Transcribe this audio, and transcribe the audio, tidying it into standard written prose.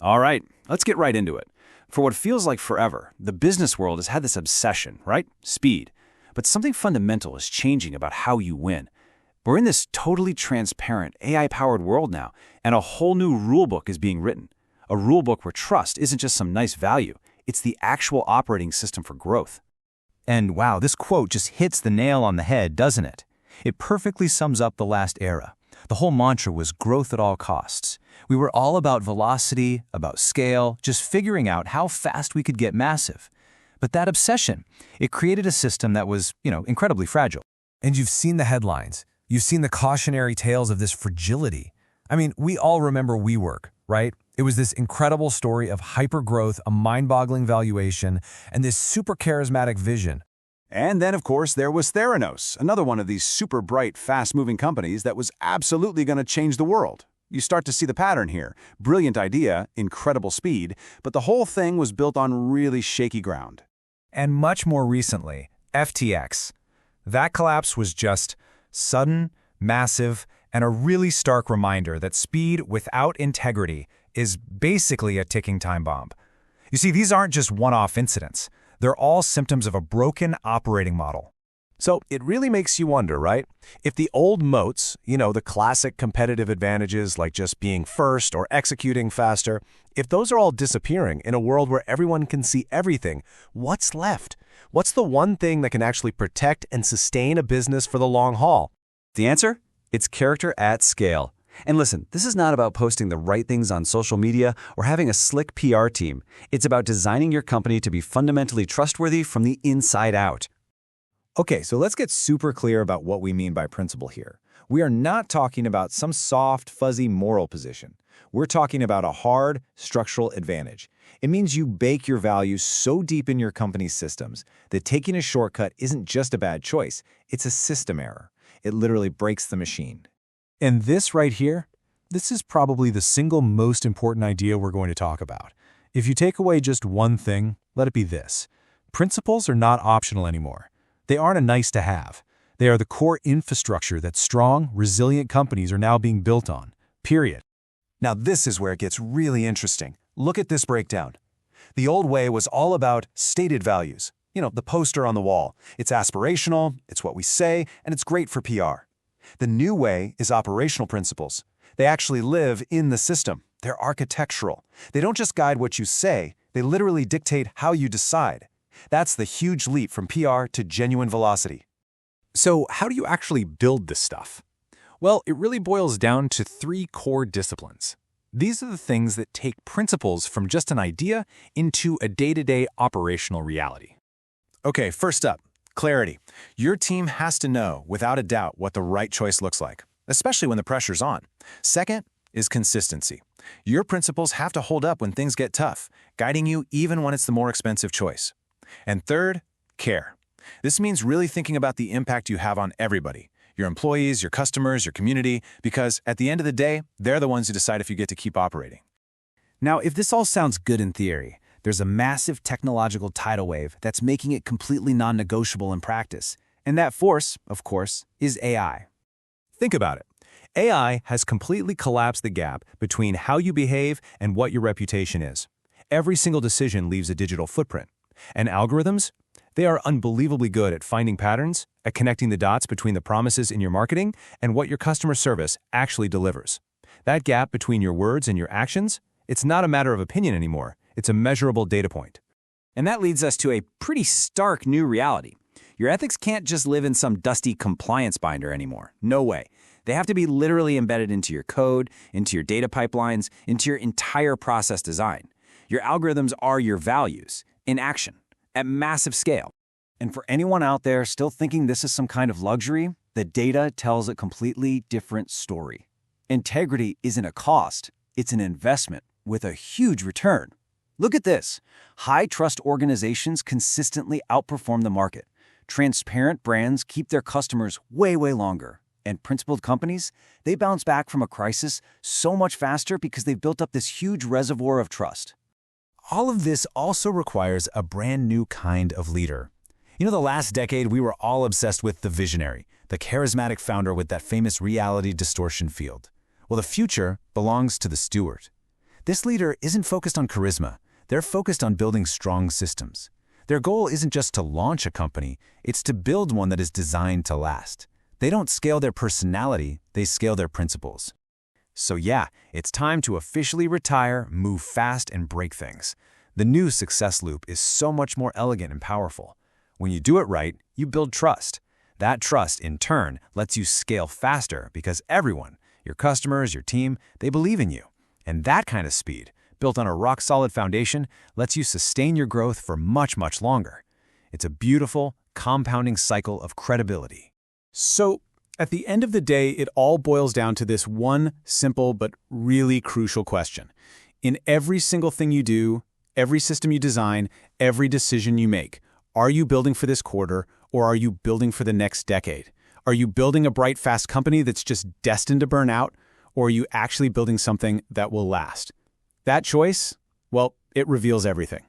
All right, let's get right into it. For what feels like forever, the business world has had this obsession, right? Speed. But something fundamental is changing about how you win. We're in this totally transparent, AI-powered world now, and a whole new rulebook is being written. A rulebook where trust isn't just some nice value, it's the actual operating system for growth. And wow, this quote just hits the nail on the head, doesn't it? It perfectly sums up the last era. The whole mantra was growth at all costs. We were all about velocity, about scale, just figuring out how fast we could get massive. But that obsession, it created a system that was, incredibly fragile. And you've seen the headlines. You've seen the cautionary tales of this fragility. I mean, we all remember WeWork, right? It was this incredible story of hypergrowth, a mind-boggling valuation, and this super charismatic vision. And then, of course, there was Theranos, another one of these super bright, fast-moving companies that was absolutely going to change the world. You start to see the pattern here. Brilliant idea, incredible speed, but the whole thing was built on really shaky ground. And much more recently, FTX. That collapse was just sudden, massive, and a really stark reminder that speed without integrity is basically a ticking time bomb. You see, these aren't just one-off incidents. They're all symptoms of a broken operating model. So it really makes you wonder, right? If the old moats, the classic competitive advantages like just being first or executing faster, if those are all disappearing in a world where everyone can see everything, what's left? What's the one thing that can actually protect and sustain a business for the long haul? The answer? It's character at scale. And listen, this is not about posting the right things on social media or having a slick PR team. It's about designing your company to be fundamentally trustworthy from the inside out. Okay, so let's get super clear about what we mean by principle here. We are not talking about some soft, fuzzy moral position. We're talking about a hard, structural advantage. It means you bake your values so deep in your company's systems that taking a shortcut isn't just a bad choice, it's a system error. It literally breaks the machine. And this right here, this is probably the single most important idea we're going to talk about. If you take away just one thing, let it be this. Principles are not optional anymore. They aren't a nice to have. They are the core infrastructure that strong, resilient companies are now being built on. Period. Now this is where it gets really interesting. Look at this breakdown. The old way was all about stated values. The poster on the wall. It's aspirational, it's what we say, and it's great for PR. The new way is operational principles. They actually live in the system. They're architectural. They don't just guide what you say, they literally dictate how you decide. That's the huge leap from PR to genuine velocity. So how do you actually build this stuff? Well, it really boils down to 3 core disciplines. These are the things that take principles from just an idea into a day-to-day operational reality. Okay, first up, clarity. Your team has to know, without a doubt, what the right choice looks like, especially when the pressure's on. Second is consistency. Your principles have to hold up when things get tough, guiding you even when it's the more expensive choice. And third, care. This means really thinking about the impact you have on everybody, your employees, your customers, your community, because at the end of the day, they're the ones who decide if you get to keep operating. Now, if this all sounds good in theory, there's a massive technological tidal wave that's making it completely non-negotiable in practice. And that force, of course, is AI. Think about it. AI has completely collapsed the gap between how you behave and what your reputation is. Every single decision leaves a digital footprint. And algorithms? They are unbelievably good at finding patterns, at connecting the dots between the promises in your marketing and what your customer service actually delivers. That gap between your words and your actions, it's not a matter of opinion anymore. It's a measurable data point. And that leads us to a pretty stark new reality. Your ethics can't just live in some dusty compliance binder anymore. No way. They have to be literally embedded into your code, into your data pipelines, into your entire process design. Your algorithms are your values, in action, at massive scale. And for anyone out there still thinking this is some kind of luxury, the data tells a completely different story. Integrity isn't a cost, it's an investment with a huge return. Look at this. High-trust organizations consistently outperform the market. Transparent brands keep their customers way, way longer. And principled companies, they bounce back from a crisis so much faster because they've built up this huge reservoir of trust. All of this also requires a brand new kind of leader. The last decade, we were all obsessed with the visionary, the charismatic founder with that famous reality distortion field. Well, the future belongs to the steward. This leader isn't focused on charisma. They're focused on building strong systems. Their goal isn't just to launch a company, it's to build one that is designed to last. They don't scale their personality, they scale their principles. So yeah, it's time to officially retire, move fast, and break things. The new success loop is so much more elegant and powerful. When you do it right, you build trust. That trust, in turn, lets you scale faster because everyone, your customers, your team, they believe in you. And that kind of speed, built on a rock-solid foundation, lets you sustain your growth for much, much longer. It's a beautiful, compounding cycle of credibility. So, at the end of the day, it all boils down to this one simple but really crucial question. In every single thing you do, every system you design, every decision you make, are you building for this quarter or are you building for the next decade? Are you building a bright, fast company that's just destined to burn out, or are you actually building something that will last? That choice, well, it reveals everything.